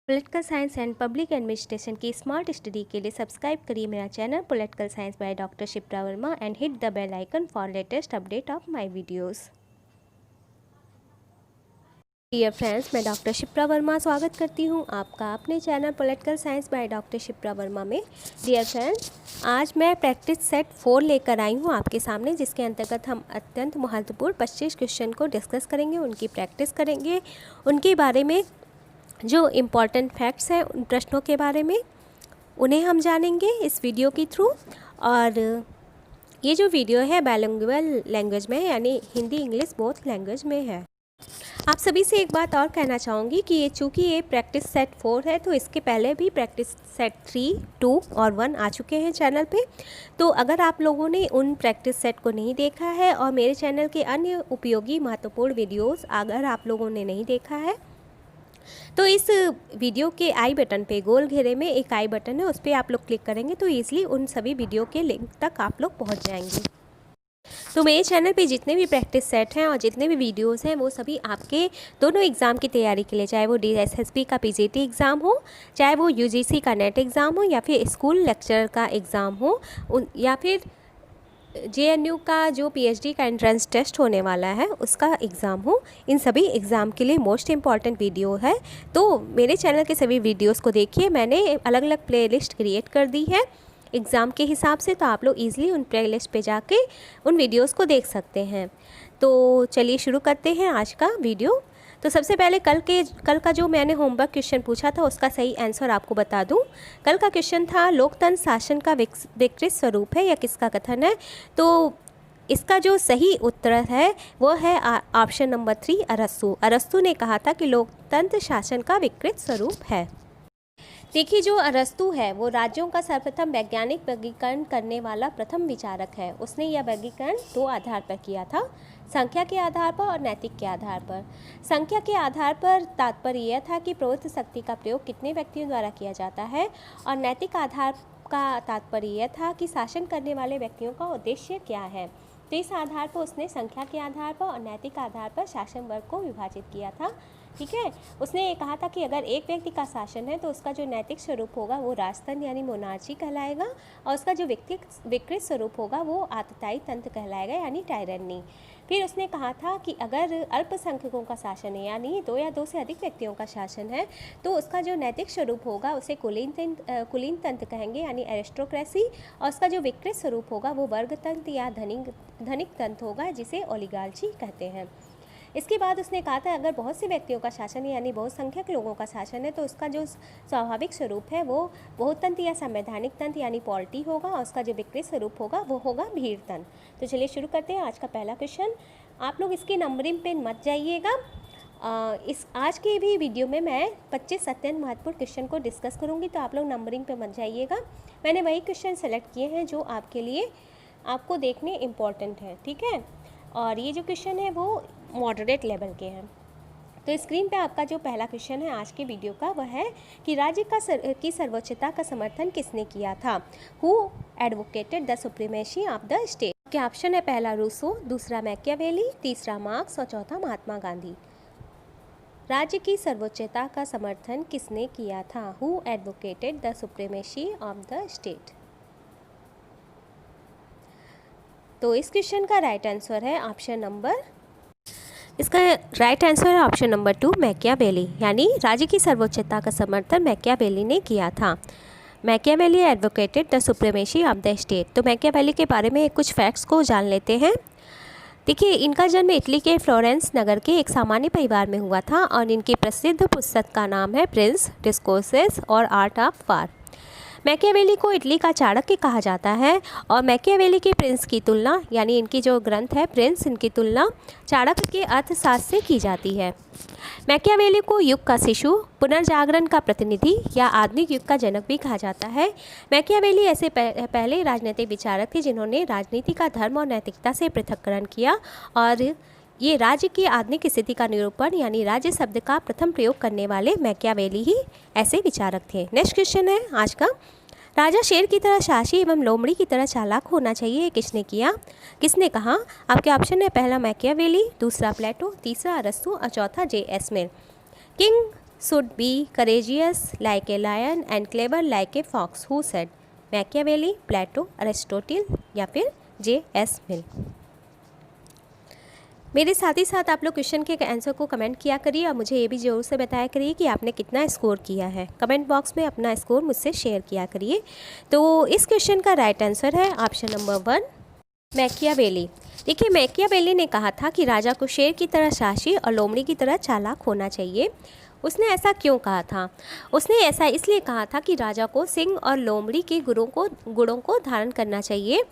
Political science and public administration की smart study के लिए सब्सक्राइब करिए मेरा channel political science by doctor Shipra Verma and hit the bell icon for latest update of my videos. Dear friends, मैं doctor Shipra Verma स्वागत करती हूं आपका अपने channel political science by doctor Shipra Verma में। डियर फ्रेंड्स, आज मैं प्रैक्टिस सेट 4 लेकर आई हूं आपके सामने, जिसके अंतर्गत हम अत्यंत महत्वपूर्ण 25 क्वेश्चन को डिस्कस करेंगे, उनकी प्रैक्टिस करेंगे, उनके बारे में जो इम्पॉर्टेंट फैक्ट्स हैं उन प्रश्नों के बारे में उन्हें हम जानेंगे इस वीडियो के थ्रू। और ये जो वीडियो है बाइलिंगुअल लैंग्वेज में है, यानी हिंदी इंग्लिश बोथ लैंग्वेज में है। आप सभी से एक बात और कहना चाहूँगी कि चूँकि ये प्रैक्टिस सेट 4 है, तो इसके पहले भी प्रैक्टिस सेट 3, 2 और 1 आ चुके हैं चैनल पे। तो अगर आप लोगों ने उन प्रैक्टिस सेट को नहीं देखा है और मेरे चैनल के अन्य उपयोगी महत्वपूर्ण वीडियोज़ अगर आप लोगों ने नहीं देखा है, तो इस वीडियो के आई बटन पे गोल घेरे में एक आई बटन है, उस पर आप लोग क्लिक करेंगे तो ईजिली उन सभी वीडियो के लिंक तक आप लोग पहुंच जाएंगे। तो मेरे चैनल पे जितने भी प्रैक्टिस सेट हैं और जितने भी वीडियोस हैं वो सभी आपके दोनों एग्ज़ाम की तैयारी के लिए, चाहे वो DSSB का PGT एग्ज़ाम हो, चाहे वो UGC का नेट एग्ज़ाम हो, या फिर स्कूल लेक्चर का एग्ज़ाम हो, या फिर JNU का जो PhD का एंट्रेंस टेस्ट होने वाला है उसका एग्ज़ाम हो, इन सभी एग्ज़ाम के लिए मोस्ट इम्पॉर्टेंट वीडियो है। तो मेरे चैनल के सभी वीडियोस को देखिए, मैंने अलग अलग प्लेलिस्ट क्रिएट कर दी है एग्ज़ाम के हिसाब से, तो आप लोग ईज़िली उन प्लेलिस्ट पे जाके उन वीडियोस को देख सकते हैं। तो चलिए शुरू करते हैं आज का वीडियो। तो सबसे पहले कल का जो मैंने होमवर्क क्वेश्चन पूछा था उसका सही आंसर आपको बता दूं। कल का क्वेश्चन था लोकतंत्र शासन का विकृत स्वरूप है या किसका कथन है। तो इसका जो सही उत्तर है वो है ऑप्शन नंबर 3, अरस्तु। अरस्तु ने कहा था कि लोकतंत्र शासन का विकृत स्वरूप है। देखिए, जो अरस्तु है वो राज्यों का सर्वप्रथम वैज्ञानिक वर्गीकरण करने वाला प्रथम विचारक है। उसने यह वर्गीकरण 2 आधार पर किया था, संख्या के आधार पर और नैतिक के आधार पर। संख्या के आधार पर तात्पर्य यह था कि प्रवृत्त शक्ति का प्रयोग कितने व्यक्तियों द्वारा किया जाता है, और नैतिक आधार का तात्पर्य यह था कि शासन करने वाले व्यक्तियों का उद्देश्य क्या है। तो इस आधार पर उसने संख्या के आधार पर और नैतिक आधार पर शासन वर्ग को विभाजित किया था। ठीक है, उसने ये कहा था कि अगर एक व्यक्ति का शासन है तो उसका जो नैतिक स्वरूप होगा वो राजतंत्र यानी मोनार्ची कहलाएगा, और उसका जो विकृत स्वरूप होगा वो आतताई तंत्र कहलाएगा यानी टायरनी। फिर उसने कहा था कि अगर अल्पसंख्यकों का शासन है, यानी 2 या 2 से अधिक व्यक्तियों का शासन है, तो उसका जो नैतिक स्वरूप होगा उसे कुलीन तंत्र कहेंगे यानी एरिस्टोक्रेसी, और उसका जो विकृत स्वरूप होगा वो वर्ग तंत्र या धनिक तंत्र होगा जिसे ओलिगार्ची कहते हैं। इसके बाद उसने कहा था अगर बहुत से व्यक्तियों का शासन है यानी बहुसंख्यक लोगों का शासन है, तो उसका जो स्वाभाविक स्वरूप है वो बहुतंत्र या संवैधानिक तंत्र यानी पॉलिटी होगा, और उसका जो विकृत स्वरूप होगा वो होगा भीड़ तंत्र। तो चलिए शुरू करते हैं आज का पहला क्वेश्चन। आप लोग इसकी नंबरिंग पे मत जाइएगा। इस आज के भी वीडियो में मैं 25 अत्यंत महत्वपूर्ण क्वेश्चन को डिस्कस करूँगी, तो आप लोग नंबरिंग पे मत जाइएगा। मैंने वही क्वेश्चन सेलेक्ट किए हैं जो आपके लिए आपको देखने इम्पॉर्टेंट है। ठीक है, और ये जो क्वेश्चन है वो मॉडरेट लेवल के हैं। तो स्क्रीन पे आपका जो पहला क्वेश्चन है आज के वीडियो का वह है कि राज्य की सर्वोच्चता का समर्थन किसने किया था। Who advocated the supremacy of the state. के ऑप्शन है पहला रूसो, दूसरा मैकियावेली, तीसरा मार्क्स और चौथा महात्मा गांधी। राज्य की सर्वोच्चता का समर्थन किसने किया था। Who advocated the supremacy of the state. तो इस क्वेश्चन का राइट आंसर है ऑप्शन नंबर, इसका राइट आंसर है ऑप्शन नंबर 2, मैकियावेली। यानी राज्य की सर्वोच्चता का समर्थन मैकियावेली ने किया था। Machiavelli advocated the supremacy of the state. तो मैकियावेली के बारे में कुछ फैक्ट्स को जान लेते हैं। देखिए, इनका जन्म इटली के फ्लोरेंस नगर के एक सामान्य परिवार में हुआ था, और इनकी प्रसिद्ध पुस्तक का नाम है प्रिंस डिस्कोर्सेस और आर्ट ऑफ वार। मैकियावेली को इटली का चाणक्य कहा जाता है, और मैकियावेली के प्रिंस की तुलना, यानी इनकी जो ग्रंथ है प्रिंस, इनकी तुलना चाणक्य के अर्थशास्त्र से की जाती है। मैकियावेली को युग का शिशु, पुनर्जागरण का प्रतिनिधि या आधुनिक युग का जनक भी कहा जाता है। मैकियावेली ऐसे पहले राजनीतिक विचारक थे जिन्होंने राजनीति का धर्म और नैतिकता से पृथक्करण किया, और ये राज्य की आधुनिक स्थिति का निरूपण यानी राज्य शब्द का प्रथम प्रयोग करने वाले मैकियावेली ही ऐसे विचारक थे। नेक्स्ट क्वेश्चन है आज का, राजा शेर की तरह साहसी एवं लोमड़ी की तरह चालाक होना चाहिए, किसने किया, किसने कहा। आपके ऑप्शन है पहला मैकियावेली, दूसरा प्लेटो, तीसरा अरस्तु और चौथा J.S. Mill. King should be courageous like a lion and clever like a fox. Who said? Machiavelli, Plato, Aristotle या फिर J.S. मिल। मेरे साथ ही साथ आप लोग क्वेश्चन के आंसर को कमेंट किया करिए और मुझे ये भी ज़रूर से बताया करिए कि आपने कितना स्कोर किया है। कमेंट बॉक्स में अपना स्कोर मुझसे शेयर किया करिए। तो इस क्वेश्चन का राइट आंसर है ऑप्शन नंबर 1, मैकियावेली। देखिए, मैकियावेली ने कहा था कि राजा को शेर की तरह साहसी और लोमड़ी की तरह चालाक होना चाहिए। उसने ऐसा क्यों कहा था? उसने ऐसा इसलिए कहा था कि राजा को सिंह और लोमड़ी के गुणों को धारण करना चाहिए।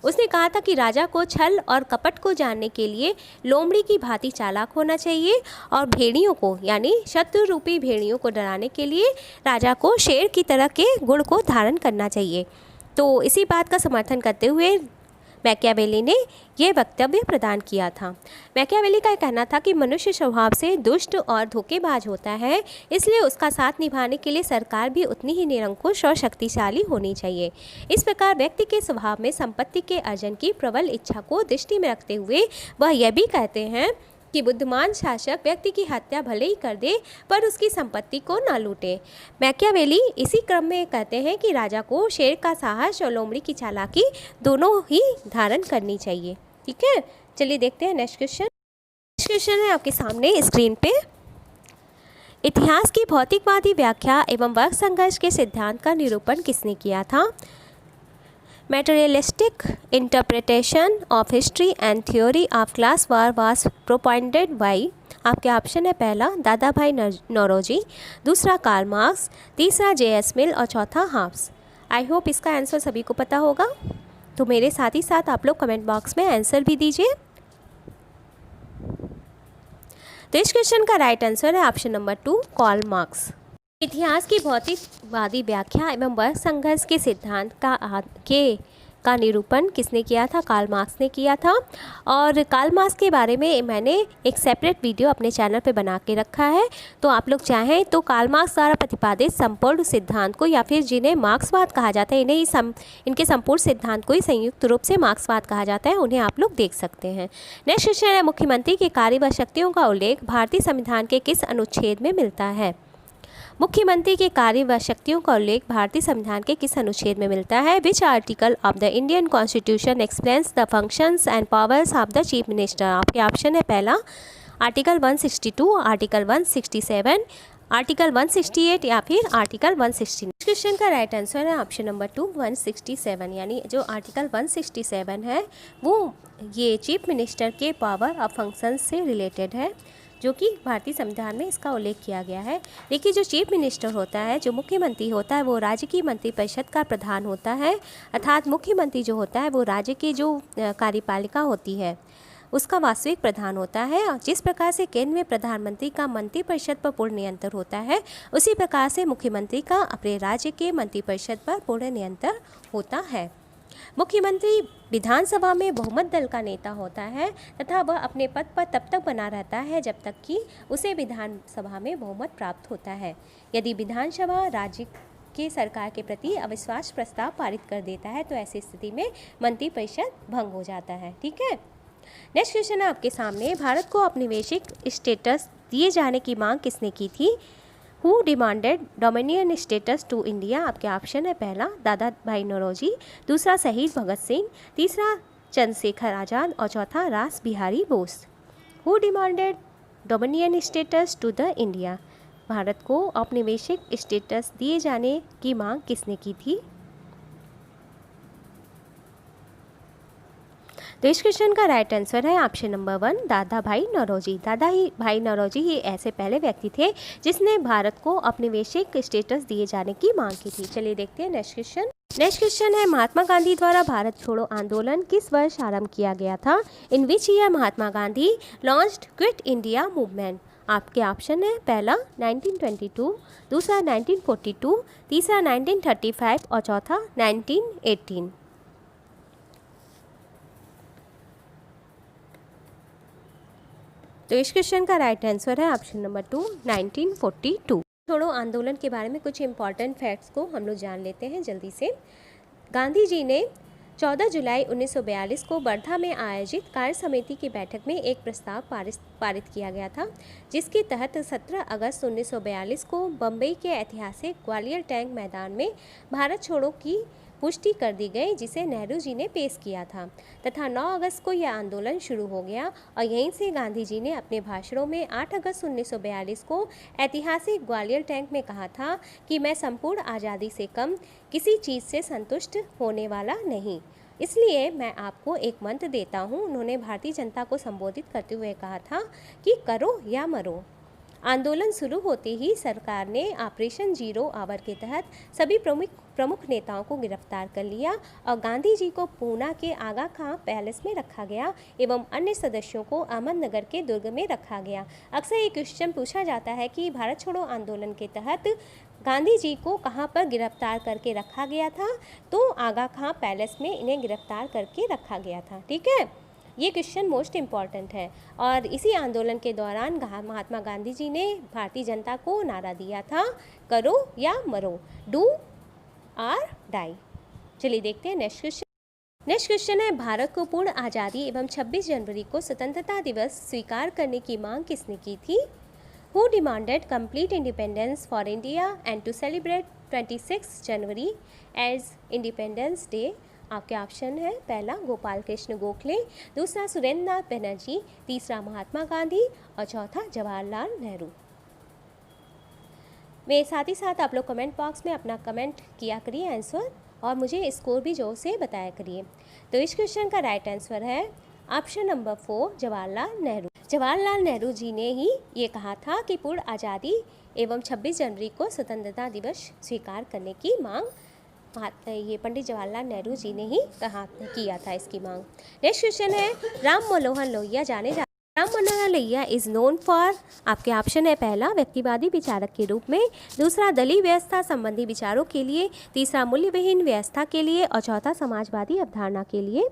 उसने कहा था कि राजा को छल और कपट को जानने के लिए लोमड़ी की भांति चालाक होना चाहिए और भेड़ियों को यानी शत्रु रूपी भेड़ियों को डराने के लिए राजा को शेर की तरह के गुण को धारण करना चाहिए। तो इसी बात का समर्थन करते हुए मैकियावेली ने यह वक्तव्य प्रदान किया था। मैकियावेली का कहना था कि मनुष्य स्वभाव से दुष्ट और धोखेबाज होता है, इसलिए उसका साथ निभाने के लिए सरकार भी उतनी ही निरंकुश और शक्तिशाली होनी चाहिए। इस प्रकार व्यक्ति के स्वभाव में संपत्ति के अर्जन की प्रबल इच्छा को दृष्टि में रखते हुए वह यह भी कहते हैं कि बुद्धिमान शासक व्यक्ति की हत्या भले ही कर दे पर उसकी संपत्ति को न लूटे। मैकियावेली इसी क्रम में कहते हैं कि राजा को शेर का साहस और लोमड़ी की चालाकी दोनों ही धारण करनी चाहिए। ठीक है, चलिए देखते हैं नेक्स्ट क्वेश्चन। नेक्स्ट क्वेश्चन है आपके सामने स्क्रीन पे। इतिहास की भौतिकवादी व्याख्या एवं वर्ग संघर्ष के सिद्धांत का निरूपण किसने किया था? Materialistic interpretation of history and theory of class war was propounded by, आपके ऑप्शन है पहला दादा भाई नौरोजी, दूसरा कार्ल मार्क्स, तीसरा J.S. मिल और चौथा हाब्स। आई होप इसका आंसर सभी को पता होगा। तो मेरे साथ ही साथ आप लोग कमेंट बॉक्स में आंसर भी दीजिए। तो इस क्वेश्चन का राइट आंसर है ऑप्शन नंबर 2, कार्ल मार्क्स। इतिहास की भौतिकवादी व्याख्या एवं वर्ग संघर्ष के सिद्धांत का निरूपण किसने किया था? कार्ल मार्क्स ने किया था। और कार्ल मार्क्स के बारे में मैंने एक सेपरेट वीडियो अपने चैनल पे बना के रखा है, तो आप लोग चाहें तो कार्ल मार्क्स द्वारा प्रतिपादित संपूर्ण सिद्धांत को या फिर जिन्हें मार्क्सवाद कहा जाता है इनके संपूर्ण सिद्धांत को ही संयुक्त रूप से मार्क्सवाद कहा जाता है, उन्हें आप लोग देख सकते हैं। नेक्स्ट क्वेश्चन है, मुख्यमंत्री के कार्य व शक्तियों का उल्लेख भारतीय संविधान के किस अनुच्छेद में मिलता है? मुख्यमंत्री के कार्य व शक्तियों का उल्लेख भारतीय संविधान के किस अनुच्छेद में मिलता है? Which article of the Indian constitution explains the functions and powers of the chief minister? आपके ऑप्शन है पहला आर्टिकल 162, आर्टिकल 167, आर्टिकल 168 या फिर आर्टिकल 169। क्वेश्चन का राइट आंसर है ऑप्शन नंबर 2, 167। यानी जो आर्टिकल 167 है वो ये चीफ मिनिस्टर के पावर और फंक्शंस से रिलेटेड है, जो कि भारतीय संविधान में इसका उल्लेख किया गया है। देखिए, जो चीफ मिनिस्टर होता है, जो मुख्यमंत्री होता है, वो राज्य की मंत्रिपरिषद का प्रधान होता है। अर्थात मुख्यमंत्री जो होता है वो राज्य की जो कार्यपालिका होती है उसका वास्तविक प्रधान होता है। और जिस प्रकार से केंद्र में प्रधानमंत्री का मंत्रिपरिषद पर पूर्ण नियंत्रण होता है, उसी प्रकार से मुख्यमंत्री का अपने राज्य के मंत्रिपरिषद पर पूर्ण नियंत्रण होता है। मुख्यमंत्री विधानसभा में बहुमत दल का नेता होता है तथा वह अपने पद पर तब तक बना रहता है जब तक कि उसे विधानसभा में बहुमत प्राप्त होता है। यदि विधानसभा राज्य के सरकार के प्रति अविश्वास प्रस्ताव पारित कर देता है तो ऐसी स्थिति में मंत्रिपरिषद भंग हो जाता है। ठीक है, नेक्स्ट क्वेश्चन है आपके सामने। भारत को औपनिवेशिक स्टेटस दिए जाने की मांग किसने की थी? Who demanded dominion status to India? आपके ऑप्शन है पहला दादा भाई नौरोजी, दूसरा शहीद भगत सिंह, तीसरा चंद्रशेखर आज़ाद और चौथा Ras Behari Bose. Who demanded dominion status to the India? Bharat को औपनिवेशिक स्टेटस दिए जाने की मांग किसने की थी? तो इस क्वेश्चन का राइट आंसर है ऑप्शन नंबर 1, दादा भाई नौरोजी। दादा भाई नौरोजी ही ऐसे पहले व्यक्ति थे जिसने भारत को औपनिवेशिक स्टेटस दिए जाने की मांग की थी। चलिए देखते हैं नेक्स्ट क्वेश्चन। नेक्स्ट क्वेश्चन है, महात्मा गांधी द्वारा भारत छोड़ो आंदोलन किस वर्ष आरंभ किया गया था? In which year Mahatma Gandhi launched quit India movement? आपके ऑप्शन है पहला 1922, दूसरा 1942, तीसरा 1935 और चौथा 1918। तो इस क्वेश्चन का राइट आंसर है ऑप्शन नंबर 2, 1942। छोड़ो आंदोलन के बारे में कुछ इंपॉर्टेंट फैक्ट्स को हम लोग जान लेते हैं जल्दी से। गांधी जी ने 14 जुलाई 1942 को वर्धा में आयोजित कार्य समिति की बैठक में एक प्रस्ताव पारित किया गया था, जिसके तहत 17 अगस्त 1942 को बम्बई के ऐतिहासिक ग्वालियर टैंक मैदान में भारत छोड़ो की पुष्टि कर दी गई, जिसे नेहरू जी ने पेश किया था तथा 9 अगस्त को यह आंदोलन शुरू हो गया और यहीं से गांधी जी ने अपने भाषणों में 8 अगस्त 1942 को ऐतिहासिक ग्वालियर टैंक में कहा था कि मैं संपूर्ण आज़ादी से कम किसी चीज़ से संतुष्ट होने वाला नहीं, इसलिए मैं आपको एक मंत्र देता हूँ। उन्होंने भारतीय जनता को संबोधित करते हुए कहा था कि करो या मरो। आंदोलन शुरू होते ही सरकार ने ऑपरेशन जीरो आवर के तहत सभी प्रमुख नेताओं को गिरफ्तार कर लिया और गांधी जी को पूना के आगा खां पैलेस में रखा गया एवं अन्य सदस्यों को अहमदनगर के दुर्ग में रखा गया। अक्सर ये क्वेश्चन पूछा जाता है कि भारत छोड़ो आंदोलन के तहत गांधी जी को कहाँ पर गिरफ्तार करके रखा गया था, तो आगा खां पैलेस में इन्हें गिरफ्तार करके रखा गया था। ठीक है, ये क्वेश्चन मोस्ट इम्पॉर्टेंट है। और इसी आंदोलन के दौरान महात्मा गांधी जी ने भारतीय जनता को नारा दिया था, करो या मरो, डू आर डाई। चलिए देखते हैं नेक्स्ट क्वेश्चन है, भारत को पूर्ण आज़ादी एवं 26 जनवरी को स्वतंत्रता दिवस स्वीकार करने की मांग किसने की थी? Who demanded complete independence for India and to celebrate 26 January as Independence Day? आपके ऑप्शन है, पहला गोपाल कृष्ण गोखले, दूसरा सुरेंद्र नाथ बनर्जी, तीसरा महात्मा गांधी और चौथा जवाहरलाल नेहरू। मेरे साथ ही साथ आप लोग कमेंट बॉक्स में अपना कमेंट किया करिए आंसर और मुझे स्कोर भी जोर से बताया करिए। तो इस क्वेश्चन का राइट आंसर है ऑप्शन नंबर 4 जवाहरलाल नेहरू। जवाहरलाल नेहरू जी ने ही ये कहा था कि पूर्ण आज़ादी एवं 26 जनवरी को स्वतंत्रता दिवस स्वीकार करने की मांग ये पंडित जवाहरलाल नेहरू जी ने ही किया था इसकी मांग। नेक्स्ट क्वेश्चन है, Ram Manohar Lohia Ram Manohar Lohia is known for, आपके ऑप्शन है, पहला व्यक्तिवादी विचारक के रूप में, दूसरा दलीय व्यवस्था संबंधी विचारों के लिए, तीसरा मूल्यविहीन व्यवस्था के लिए और चौथा समाजवादी अवधारणा के लिए।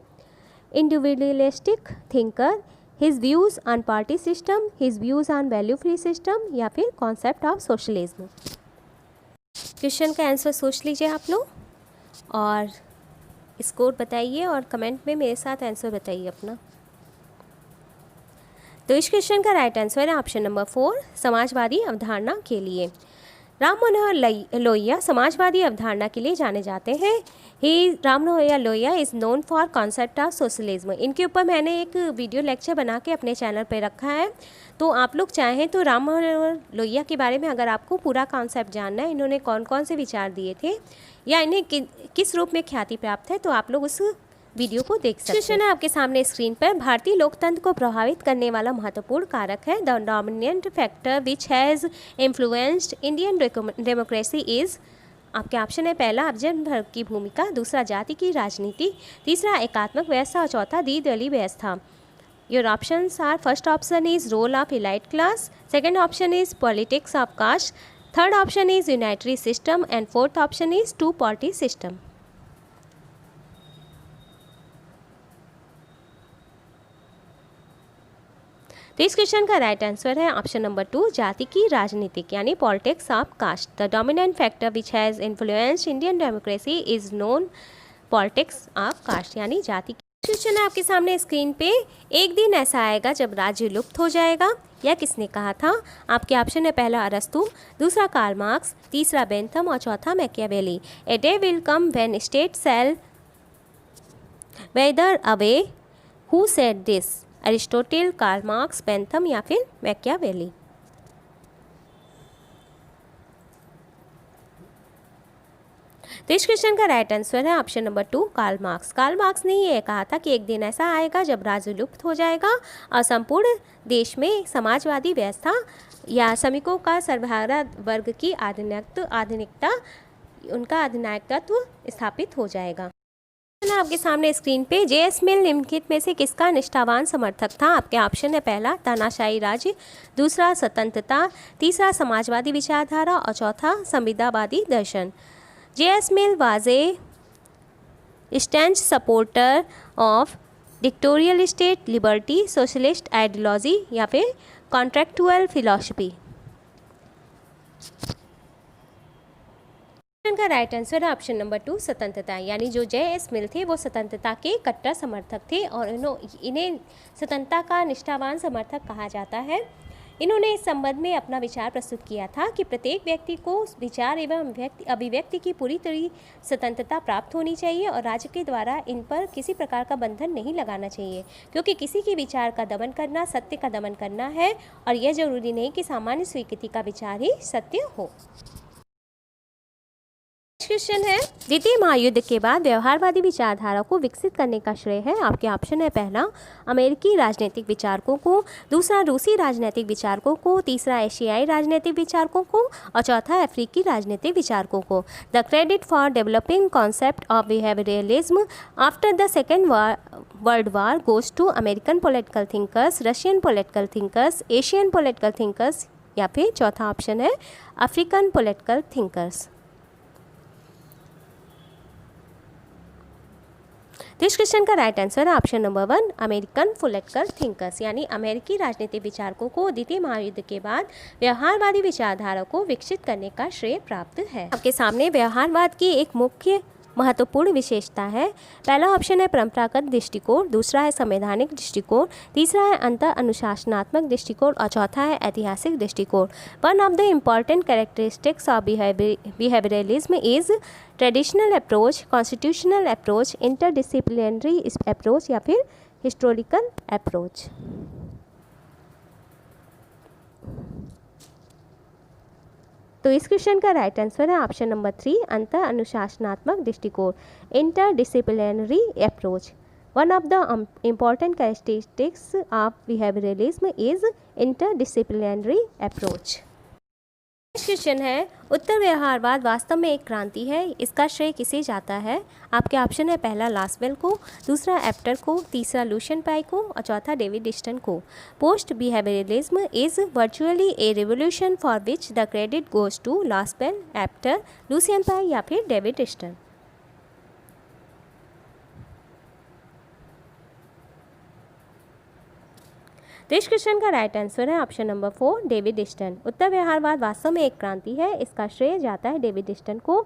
Individualistic thinker, his views on party system, his views on value free system या फिर कॉन्सेप्ट ऑफ सोशलिज्म। क्वेश्चन का आंसर सोच लीजिए आप लोग और स्कोर बताइए और कमेंट में मेरे साथ आंसर बताइए अपना। तो इस क्वेश्चन का राइट आंसर है ऑप्शन नंबर 4 समाजवादी अवधारणा के लिए। राम मनोहर लोहिया समाजवादी अवधारणा के लिए जाने जाते हैं। Ram Manohar Lohia is known for concept of socialism. इनके ऊपर मैंने एक वीडियो लेक्चर बना के अपने चैनल पे रखा है, तो आप लोग चाहें तो राम मनोहर लोहिया के बारे में अगर आपको पूरा कॉन्सेप्ट जानना है, इन्होंने कौन कौन से विचार दिए थे या इन्हें किस रूप में ख्याति प्राप्त है, तो आप लोग उस वीडियो को देख सकते हैं। क्वेश्चन है आपके सामने स्क्रीन पर, भारतीय लोकतंत्र को प्रभावित करने वाला महत्वपूर्ण कारक है। The dominant factor which has influenced Indian democracy is, आपके ऑप्शन है, पहला अर्जन धर्म की भूमिका, दूसरा जाति की राजनीति, तीसरा एकात्मक व्यवस्था और चौथा द्विदलीय व्यवस्था। Your options are, first option is role of elite class, second option is politics of caste, third option is unitary system and fourth option is two party system. तो इस क्वेश्चन का राइट आंसर है option number 2 जाति की राजनीतिक यानी politics of caste. The dominant factor which has influenced Indian democracy is known politics of caste यानी जाति की। क्वेश्चन है आपके सामने स्क्रीन पे, एक दिन ऐसा आएगा जब राज्य लुप्त हो जाएगा, यह किसने कहा था? आपके ऑप्शन है, पहला अरस्तु, दूसरा कार्ल मार्क्स, तीसरा बेंथम और चौथा Machiavelli. A day will come when state shall wither away, who said this? Aristotle, Karl Marx, Bentham या फिर मैकियावेली। तो इस क्वेश्चन का राइट आंसर है option number 2 Karl Marx. Karl Marx ने ये कहा था कि एक दिन ऐसा आएगा जब राज्य लुप्त हो जाएगा और संपूर्ण देश में समाजवादी व्यवस्था या श्रमिकों का सर्वहारा वर्ग की आधुनिकता उनका अधिनायकत्व स्थापित हो जाएगा। आपके सामने स्क्रीन पे, जे.एस. मिल निम्नलिखित में से किसका निष्ठावान समर्थक था? आपके ऑप्शन है, पहला तानाशाही राज्य, दूसरा स्वतंत्रता, तीसरा समाजवादी विचारधारा और चौथा संविदावादी दर्शन। J S. Mill was a staunch supporter of dictatorial state, liberty, socialist ideology या फिर कॉन्ट्रैक्चुअल फिलॉसफी। क्वेश्चन का राइट आंसर है ऑप्शन नंबर 2 स्वतंत्रता, यानी जो जे.एस. मिल थे वो स्वतंत्रता के कट्टर समर्थक थे और इन्हें स्वतंत्रता का निष्ठावान समर्थक कहा जाता है। इन्होंने इस संबंध में अपना विचार प्रस्तुत किया था कि प्रत्येक व्यक्ति को विचार एवं अभिव्यक्ति की पूरी तरह स्वतंत्रता प्राप्त होनी चाहिए और राज्य के द्वारा इन पर किसी प्रकार का बंधन नहीं लगाना चाहिए, क्योंकि किसी के विचार का दमन करना सत्य का दमन करना है और यह जरूरी नहीं कि सामान्य स्वीकृति का विचार ही सत्य हो। क्वेश्चन है, द्वितीय महायुद्ध के बाद व्यवहारवादी विचारधारा को विकसित करने का श्रेय है। आपके ऑप्शन है पहला अमेरिकी राजनीतिक विचारकों को, दूसरा रूसी राजनीतिक विचारकों को, तीसरा एशियाई राजनीतिक विचारकों को और चौथा अफ्रीकी राजनीतिक विचारकों को। The credit for developing concept of behaviouralism after the second world war goes to American political thinkers, Russian political thinkers, Asian political thinkers या फिर चौथा ऑप्शन है अफ्रीकन पॉलिटिकल थिंकर्स। इस क्वेश्चन का राइट आंसर है option number 1 American political thinkers, यानी अमेरिकी राजनीतिक विचारकों को द्वितीय महायुद्ध के बाद व्यवहारवादी विचारधारा को विकसित करने का श्रेय प्राप्त है। आपके सामने व्यवहारवाद की एक मुख्य महत्वपूर्ण विशेषता है। पहला ऑप्शन है परंपरागत दृष्टिकोण, दूसरा है संवैधानिक दृष्टिकोण, तीसरा है अंतर अनुशासनात्मक दृष्टिकोण और चौथा है ऐतिहासिक दृष्टिकोण। One of the important characteristics of behaviourism is traditional approach, constitutional approach, interdisciplinary approach या फिर हिस्टोरिकल अप्रोच। तो इस क्वेश्चन का राइट आंसर है ऑप्शन नंबर 3 अंतर अनुशासनात्मक दृष्टिकोण, interdisciplinary approach. One of the important characteristics of behaviourism is interdisciplinary approach. Question है, उत्तर व्यवहारवाद वास्तव में एक क्रांति है, इसका श्रेय किसे जाता है? आपके ऑप्शन है पहला लासवेल को, दूसरा एप्टर को, तीसरा लुशियन पाई को और चौथा डेविड ईस्टन को। Post behaviouralism is virtually a revolution for which the credit goes to Lasswell, Apter, Lucian Pye या फिर डेविड ईस्टन। तो इस क्वेश्चन का राइट आंसर है ऑप्शन नंबर 4 डेविड ईस्टन। उत्तर व्यवहारवाद वास्तव में एक क्रांति है, इसका श्रेय जाता है डेविड ईस्टन को।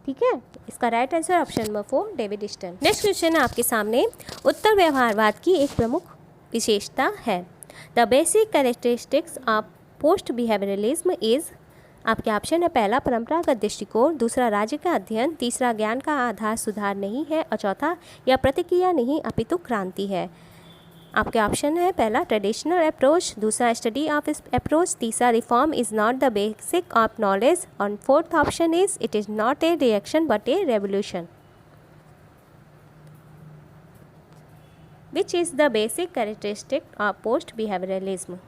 ठीक है, इसका right answer option number 4 David Easton. Next question है आपके सामने, उत्तर व्यवहारवाद की एक प्रमुख विशेषता है। The basic characteristics of post behaviouralism is. आपके ऑप्शन है पहला परंपरागत दृष्टिकोण, दूसरा राज्य का अध्ययन, तीसरा ज्ञान का आधार सुधार नहीं है और चौथा यह प्रतिक्रिया नहीं अपितु क्रांति है। आपके ऑप्शन है पहला ट्रेडिशनल अप्रोच, दूसरा स्टडी ऑफ अप्रोच, तीसरा reform is not the basic of knowledge और fourth option is it is not a reaction but a revolution. Which is the basic characteristic of post behaviouralism.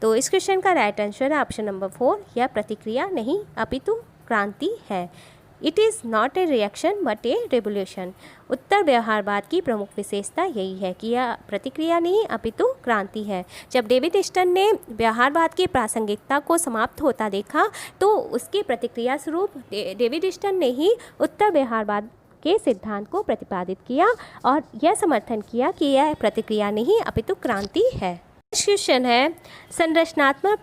तो इस question का right answer है option number 4 यह प्रतिक्रिया नहीं अपितु क्रांति है। It is not a reaction but a revolution. उत्तर व्यवहारवाद की प्रमुख विशेषता यही है कि यह प्रतिक्रिया नहीं अपितु क्रांति है। जब डेविड ईस्टन ने व्यवहारवाद की प्रासंगिकता को समाप्त होता देखा तो उसकी प्रतिक्रिया स्वरूप डेविड ईस्टन ने ही उत्तर व्यवहारवाद के सिद्धांत को प्रतिपादित किया और यह समर्थन किया कि यह प्रतिक्रिया नहीं अपितु क्रांति है। क्वेश्चन है, संरचनात्मक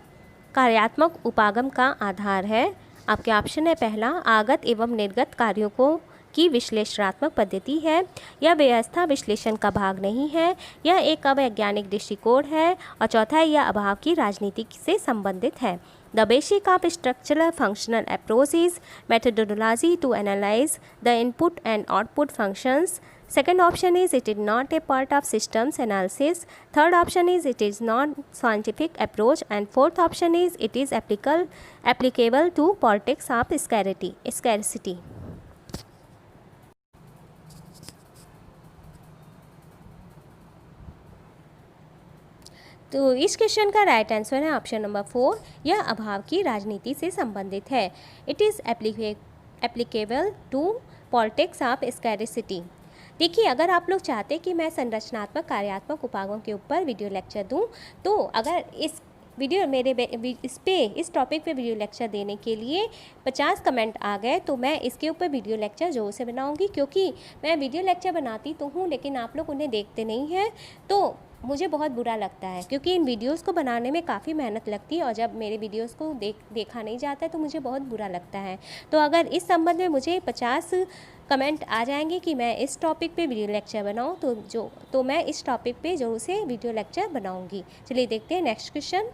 कार्यात्मक उपागम का आधार है। आपके ऑप्शन है पहला आगत एवं निर्गत कार्यों को की विश्लेषणात्मक पद्धति है, यह व्यवस्था विश्लेषण का भाग नहीं है, यह एक अवैज्ञानिक दृष्टिकोण है और चौथा है यह अभाव की राजनीति से संबंधित है। The basic of structural functional approach is methodology to analyse the input and output functions. Second option is it is not a part of systems analysis. Third option is it is not scientific approach and fourth option is it is applicable to politics of scarcity. तो इस question का right answer है option number 4 यह अभाव की राजनीति से संबंधित है। It is applicable to politics of scarcity. देखिए, अगर आप लोग चाहते कि मैं संरचनात्मक कार्यात्मक उपागमों के ऊपर वीडियो लेक्चर दूं, तो अगर इस टॉपिक पे वीडियो लेक्चर देने के लिए 50 कमेंट आ गए तो मैं इसके ऊपर वीडियो लेक्चर ज़रूर से बनाऊंगी, क्योंकि मैं वीडियो लेक्चर बनाती तो हूँ लेकिन आप लोग उन्हें देखते नहीं हैं। तो मुझे बहुत बुरा लगता है, क्योंकि इन वीडियोस को बनाने में काफ़ी मेहनत लगती है और जब मेरे वीडियोस को देखा नहीं जाता है तो मुझे बहुत बुरा लगता है। तो अगर इस संबंध में मुझे 50 कमेंट आ जाएंगे कि मैं इस टॉपिक पे वीडियो लेक्चर बनाऊं, तो मैं इस टॉपिक पे ज़रूर से वीडियो लेक्चर बनाऊंगी। चलिए देखते हैं नेक्स्ट क्वेश्चन।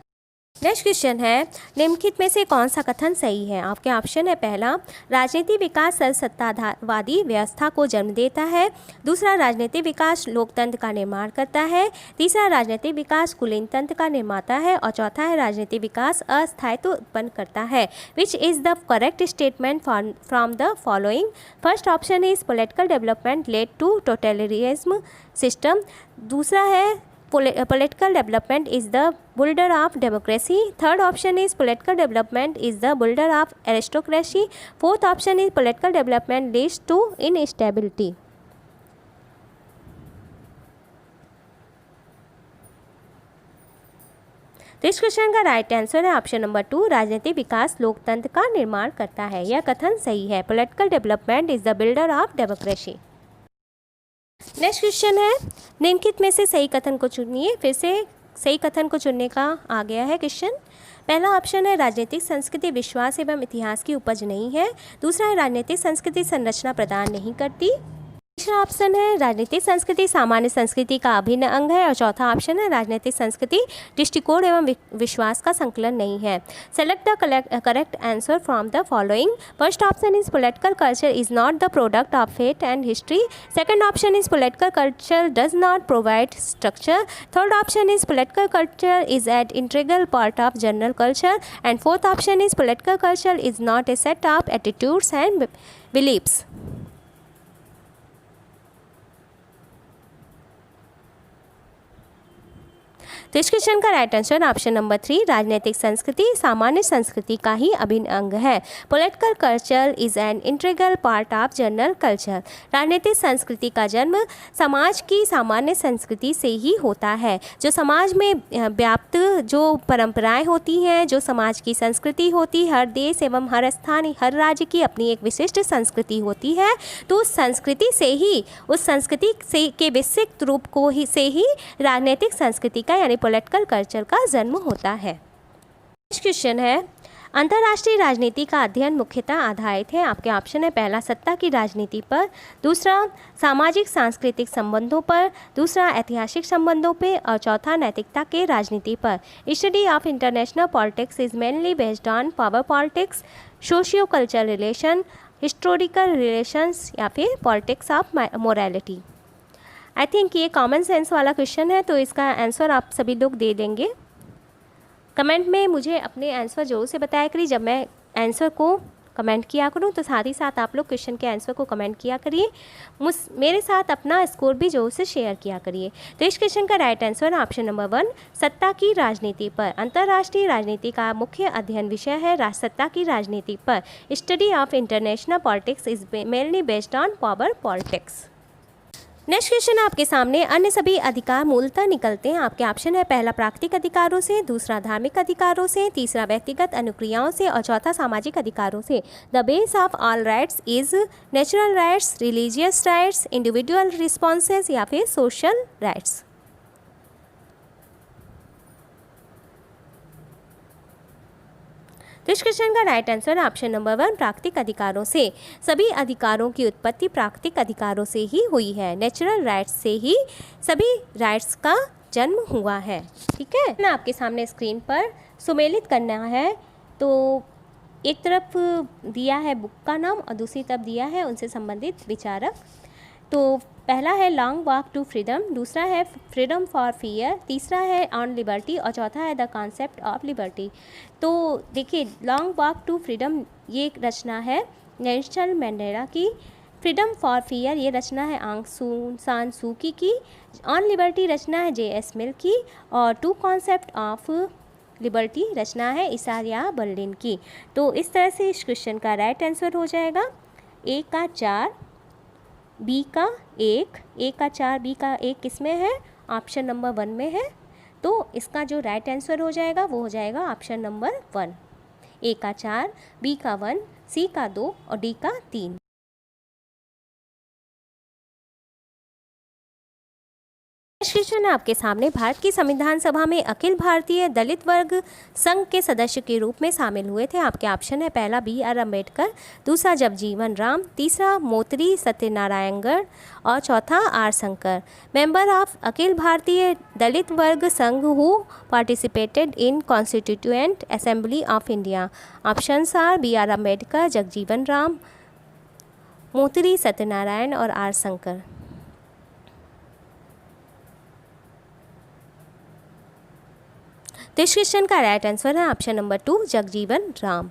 नेक्स्ट क्वेश्चन है, निम्नलिखित में से कौन सा कथन सही है? आपके ऑप्शन है, पहला, राजनीतिक विकास सर्वसत्तावादी व्यवस्था को जन्म देता है। दूसरा, राजनीतिक विकास लोकतंत्र का निर्माण करता है। तीसरा, राजनीतिक विकास कुलीन तंत्र का निर्माता है। और चौथा है, राजनीतिक विकास अस्थायित्व उत्पन्न करता है। Which is the correct statement from the following? First option is political development led to totalitarianism system. दूसरा है, political development is the builder of democracy. Third option is political development is the builder of aristocracy. Fourth option is political development leads to instability. तो इस question का right answer है option number 2, राजनीतिक विकास लोकतंत्र का निर्माण करता है। यह कथन सही है। Political development is the builder of democracy. Next question है, निम्नलिखित में से सही कथन को चुनिए। फिर से सही कथन को चुनने का आ गया है क्वेश्चन। पहला ऑप्शन है, राजनीतिक संस्कृति विश्वास एवं इतिहास की उपज नहीं है। दूसरा है, राजनीतिक संस्कृति संरचना प्रदान नहीं करती। तीसरा ऑप्शन है, राजनीतिक संस्कृति सामान्य संस्कृति का अभिन्न अंग है। और चौथा ऑप्शन है, राजनीतिक संस्कृति दृष्टिकोण एवं विश्वास का संकलन नहीं है। Select the correct answer from the following? First option is political culture is not the product of fate and history. Second option is political culture does not provide structure. Third option is political culture is an integral part of general culture. And fourth option is political culture is not a set of attitudes and beliefs. तो इस question का right answer option number 3, राजनीतिक संस्कृति सामान्य संस्कृति का ही अभिन्न अंग है। Political culture is an integral part of general culture. राजनीतिक संस्कृति का जन्म समाज की सामान्य संस्कृति से ही होता है। जो समाज में व्याप्त जो परंपराएं होती हैं, जो समाज की संस्कृति होती है, हर देश एवं हर स्थान हर राज्य की अपनी एक विशिष्ट संस्कृति होती है। तो उस संस्कृति से ही, उस संस्कृति से के विशिष्ट रूप को ही से ही राजनीतिक संस्कृति का यानी पॉलिटिकल कल्चर का जन्म होता है। नेक्स्ट क्वेश्चन है, अंतर्राष्ट्रीय राजनीति का अध्ययन मुख्यतः आधारित है। आपके ऑप्शन है, पहला सत्ता की राजनीति पर, दूसरा सामाजिक सांस्कृतिक संबंधों पर, दूसरा ऐतिहासिक संबंधों पर और चौथा नैतिकता के राजनीति पर। Study of international politics is mainly based on power politics, socio cultural relation, historical relations या फिर politics of morality. I think ये कॉमन सेंस वाला क्वेश्चन है, तो इसका आंसर आप सभी लोग दे देंगे। कमेंट में मुझे अपने आंसर ज़रूर से बताया करिए। जब मैं आंसर को कमेंट किया करूं तो साथ ही साथ आप लोग क्वेश्चन के आंसर को कमेंट किया करिए। मेरे साथ अपना स्कोर भी ज़रूर से शेयर किया करिए। तो इस क्वेश्चन का राइट आंसर ऑप्शन नंबर 1, सत्ता की राजनीति पर। अंतर्राष्ट्रीय राजनीति का मुख्य अध्ययन विषय है सत्ता की राजनीति पर। Study of international politics is mainly based on power politics. Next question आपके सामने, अन्य सभी अधिकार मूलतः निकलते हैं। आपके ऑप्शन है, पहला प्राकृतिक अधिकारों से, दूसरा धार्मिक अधिकारों से, तीसरा व्यक्तिगत अनुक्रियाओं से और चौथा सामाजिक अधिकारों से। The base of all rights is natural rights, religious rights, individual responses या फिर सोशल राइट्स। तो इस क्वेश्चन का राइट आंसर ऑप्शन नंबर 1, प्राकृतिक अधिकारों से। सभी अधिकारों की उत्पत्ति प्राकृतिक अधिकारों से ही हुई है। नेचुरल राइट्स से ही सभी राइट्स का जन्म हुआ है। ठीक है ना, आपके सामने स्क्रीन पर सुमेलित करना है। तो एक तरफ दिया है बुक का नाम और दूसरी तरफ दिया है उनसे संबंधित विचारक। तो पहला है लॉन्ग वॉक टू फ्रीडम, दूसरा है फ्रीडम फॉर फियर, तीसरा है ऑन लिबर्टी और चौथा है द कॉन्सेप्ट ऑफ लिबर्टी। तो देखिए, लॉन्ग वॉक टू फ्रीडम ये एक रचना है नेल्सन मंडेला की। फ्रीडम फॉर फियर ये रचना है आंग सान सूकी की। ऑन लिबर्टी रचना है J.S. मिल की। और टू कॉन्सेप्ट ऑफ लिबर्टी रचना है इसारिया बर्लिन की। तो इस तरह से इस क्वेश्चन का राइट आंसर हो जाएगा A का 4, B का 1, A का 4, B का 1 किसमें है? ऑप्शन नंबर 1 में है। तो इसका जो राइट आंसर हो जाएगा वो हो जाएगा ऑप्शन नंबर 1, A का 4, B का 1, C का 2 और D का 3। क्वेश्चन है आपके सामने, भारत की संविधान सभा में अखिल भारतीय दलित वर्ग संघ के सदस्य के रूप में शामिल हुए थे। आपके ऑप्शन है पहला BR अम्बेडकर, दूसरा जगजीवन राम, तीसरा मोतरी सत्यनारायणगढ़ और चौथा R Shankar. Member of Akhil Bharatiya Dalit Varg Sangh who participated in constituent assembly of India. Options are BR Ambedkar, Jagjivan Ram, Moturi Satyanarayana और R शंकर। तो इस क्वेश्चन का राइट आंसर है ऑप्शन नंबर 2, जगजीवन राम।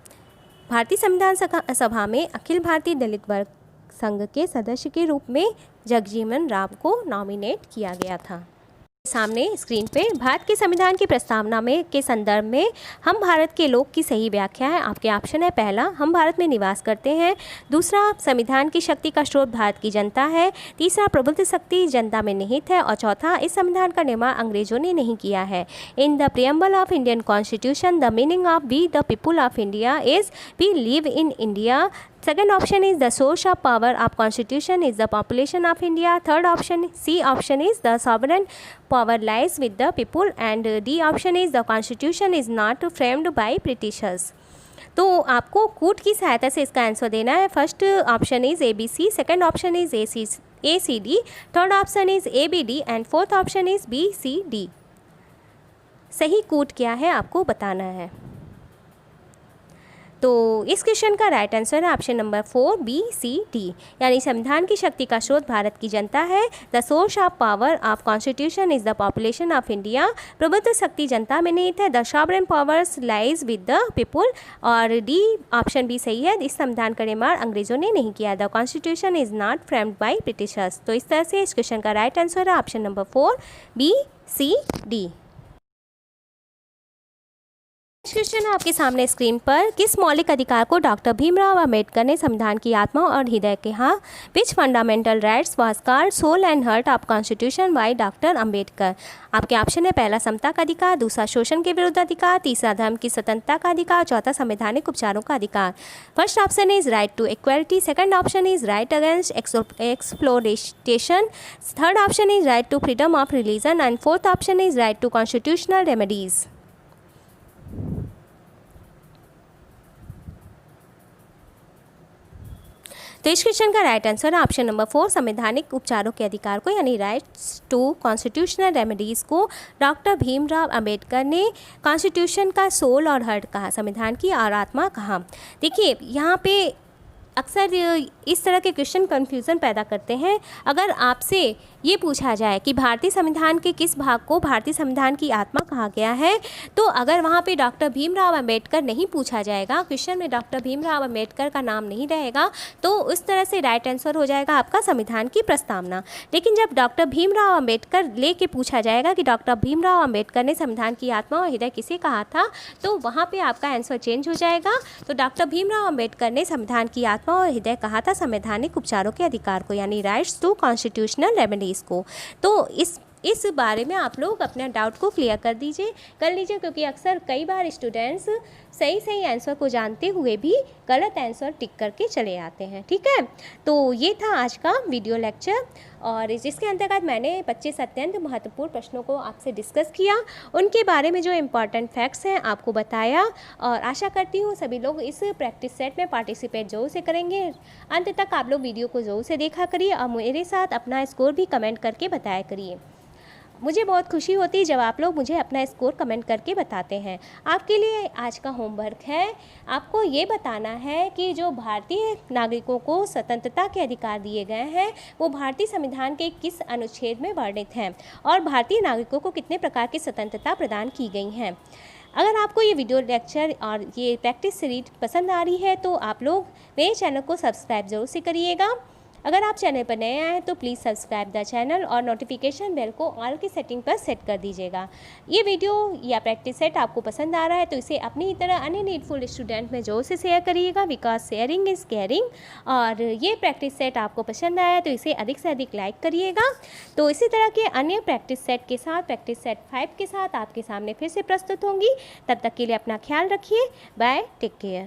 भारतीय संविधान सभा में अखिल भारतीय दलित वर्ग संघ के सदस्य के रूप में जगजीवन राम को नॉमिनेट किया गया था। सामने स्क्रीन पे भारत के संविधान की प्रस्तावना में के संदर्भ में हम भारत के लोग की सही व्याख्या है। आपके ऑप्शन है पहला, हम भारत में निवास करते हैं, दूसरा, संविधान की शक्ति का स्रोत भारत की जनता है, तीसरा, प्रबुद्ध शक्ति जनता में निहित है और चौथा, इस संविधान का निर्माण अंग्रेजों ने नहीं किया है। In the preamble of Indian constitution the meaning of we the people of India is we live in India. Second option is the source of power of constitution is the population of India. Third option, C option is the sovereign power lies with the people and D option is the constitution is not framed by Britishers. तो आपको कूट की सहायता से इसका answer देना है। First option is ABC, second option is ACD, third option is ABD and fourth option is BCD। सही कूट क्या है आपको बताना है। तो इस क्वेश्चन का राइट आंसर है ऑप्शन नंबर 4, BCD, यानी संविधान की शक्ति का स्रोत भारत की जनता है। The source of power of constitution is the population of India. प्रबुद्ध शक्ति जनता में निहित है। The sovereign powers lies with the people और D ऑप्शन भी सही है। इस संविधान का निर्माण अंग्रेजों ने नहीं किया। The constitution is not framed by Britishers. तो इस तरह से इस क्वेश्चन का राइट आंसर है ऑप्शन नंबर 4, BCD। क्वेश्चन है आपके सामने स्क्रीन पर, किस मौलिक अधिकार को डॉक्टर भीमराव अंबेडकर ने संविधान की आत्मा और हृदय कहा? Which fundamental rights was called soul and heart of constitution by doctor Ambedkar? आपके ऑप्शन है पहला, समता का अधिकार, दूसरा, शोषण के विरुद्ध अधिकार, तीसरा, धर्म की स्वतंत्रता का अधिकार, चौथा, संवैधानिक उपचारों का अधिकार। First option is right to equality, second option is right against exploitation, third option is right to freedom of religion and fourth option is right to constitutional remedies. तो इस क्वेश्चन का राइट आंसर है option number 4, संवैधानिक उपचारों के अधिकार को यानी राइट्स टू कॉन्स्टिट्यूशनल रेमेडीज़ को डॉक्टर भीमराव अंबेडकर ने कॉन्स्टिट्यूशन का सोल और हार्ट कहा, संविधान की और आत्मा कहा। देखिए यहाँ पे अक्सर इस तरह के क्वेश्चन कन्फ्यूज़न पैदा करते हैं। अगर आपसे ये पूछा जाए कि भारतीय संविधान के किस भाग को भारतीय संविधान की आत्मा कहा गया है, तो अगर वहाँ पे डॉक्टर भीमराव अंबेडकर नहीं पूछा जाएगा, क्वेश्चन में डॉक्टर भीमराव अंबेडकर का नाम नहीं रहेगा, तो उस तरह से राइट आंसर हो जाएगा आपका संविधान की प्रस्तावना। लेकिन जब डॉक्टर भीमराव अंबेडकर लेके पूछा जाएगा कि डॉक्टर भीमराव अंबेडकर ने संविधान की आत्मा और हृदय किसे कहा था, तो वहाँ पर आपका आंसर चेंज हो जाएगा। तो डॉक्टर भीमराव अंबेडकर ने संविधान की आत्मा और हृदय कहा था संवैधानिक उपचारों के अधिकार को यानी राइट्स टू कॉन्स्टिट्यूशनल रेमेडीज़ को। तो इस बारे में आप लोग अपना डाउट को क्लियर कर लीजिए, क्योंकि अक्सर कई बार स्टूडेंट्स सही आंसर को जानते हुए भी गलत आंसर टिक करके चले आते हैं। ठीक है, तो ये था आज का वीडियो लेक्चर और जिसके अंतर्गत मैंने 25 अत्यंत महत्वपूर्ण प्रश्नों को आपसे डिस्कस किया, उनके बारे में जो इम्पॉर्टेंट फैक्ट्स हैं आपको बताया और आशा करती हूँ सभी लोग इस प्रैक्टिस सेट में पार्टिसिपेट जरूर से करेंगे। अंत तक आप लोग वीडियो को जरूर से देखा करिए और मेरे साथ अपना स्कोर भी कमेंट करके बताया करिए। मुझे बहुत खुशी होती है जब आप लोग मुझे अपना स्कोर कमेंट करके बताते हैं। आपके लिए आज का होमवर्क है, आपको ये बताना है कि जो भारतीय नागरिकों को स्वतंत्रता के अधिकार दिए गए हैं वो भारतीय संविधान के किस अनुच्छेद में वर्णित हैं और भारतीय नागरिकों को कितने प्रकार की स्वतंत्रता प्रदान की गई हैं। अगर आपको ये वीडियो लेक्चर और ये प्रैक्टिस सीरीज पसंद आ रही है तो आप लोग मेरे चैनल को सब्सक्राइब जरूर से करिएगा। अगर आप चैनल पर नए आए हैं तो प्लीज़ सब्सक्राइब द चैनल और नोटिफिकेशन बेल को ऑल की सेटिंग पर सेट कर दीजिएगा। ये वीडियो या प्रैक्टिस सेट आपको पसंद आ रहा है तो इसे अपनी ही तरह अन्य नीडफुल स्टूडेंट में जोर से शेयर करिएगा, बिकॉज शेयरिंग इज़ केयरिंग। और ये प्रैक्टिस सेट आपको पसंद आया तो इसे अधिक से अधिक लाइक करिएगा। तो इसी तरह के अन्य प्रैक्टिस सेट के साथ, प्रैक्टिस सेट 5 के साथ आपके सामने फिर से प्रस्तुत होंगी। तब तक के लिए अपना ख्याल रखिए। Bye, take care.